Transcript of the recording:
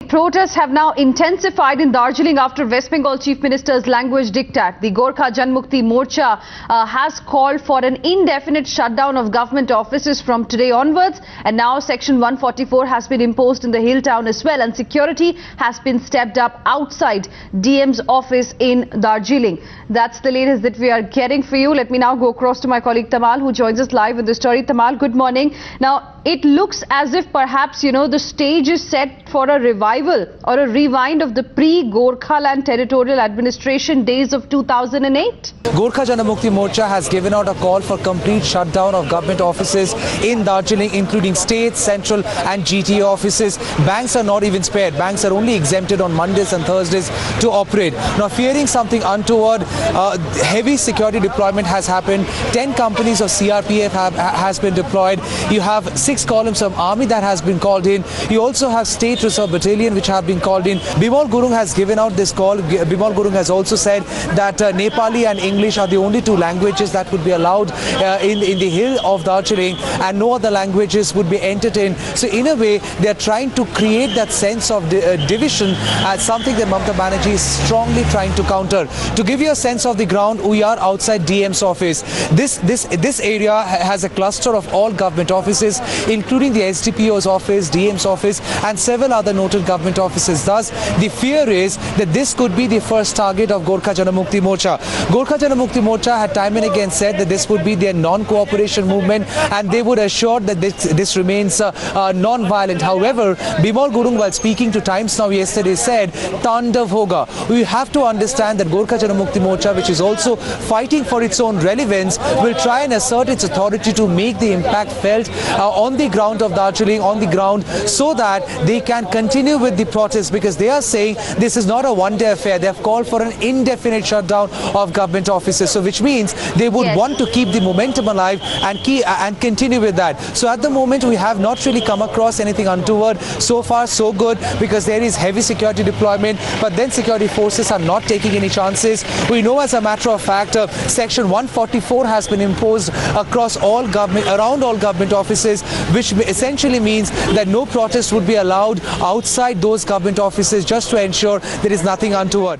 Protests have now intensified in Darjeeling after West Bengal Chief Minister's language diktat. The Gorkha Janmukti Morcha has called for an indefinite shutdown of government offices from today onwards, and now Section 144 has been imposed in the hill town as well, and security has been stepped up outside DM's office in Darjeeling. That's the latest that we are getting for you. Let me now go across to my colleague Tamal, who joins us live with the story. Tamal, good morning. Now, it looks as if perhaps, the stage is set for a revival or a rewind of the pre-Gorkhaland Territorial Administration days of 2008. Gorkha Janmukti Morcha has given out a call for complete shutdown of government offices in Darjeeling, including state, central and GTA offices. Banks are not even spared. Banks are only exempted on Mondays and Thursdays to operate. Now, fearing something untoward, heavy security deployment has happened. 10 companies of CRPF has been deployed. You have 6 columns of army that has been called in. You also have State Reserve Battalion which have been called in. Bimal Gurung has given out this call. Bimal Gurung has also said that Nepali and English are the only 2 languages that would be allowed in the hill of Darjeeling, and no other languages would be entertained. So in a way, they are trying to create that sense of division as something that Mamata Banerjee is strongly trying to counter. To give you a sense of the ground, we are outside DM's office. This area has a cluster of all government offices, including the SDPO's office, DM's office and several other noted government offices. Thus, the fear is that this could be the first target of Gorkha Janmukti Morcha. Gorkha Janmukti Morcha had time and again said that this would be their non-cooperation movement, and they would assure that this remains non-violent. However, Bimal Gurung, while speaking to Times Now yesterday, said, Tandav hoga. We have to understand that Gorkha Janmukti Morcha, which is also fighting for its own relevance, will try and assert its authority to make the impact felt on the ground of Darjeeling, on the ground, so that they can continue with the protest, because they are saying this is not a one-day affair. They have called for an indefinite shutdown of government offices, so which means they would want to keep the momentum alive and continue with that. So at the moment, we have not really come across anything untoward. So far, so good, because there is heavy security deployment, but then security forces are not taking any chances. We know, as a matter of fact, Section 144 has been imposed across all government, around all government offices, which essentially means that no protest would be allowed outside those government offices, just to ensure there is nothing untoward.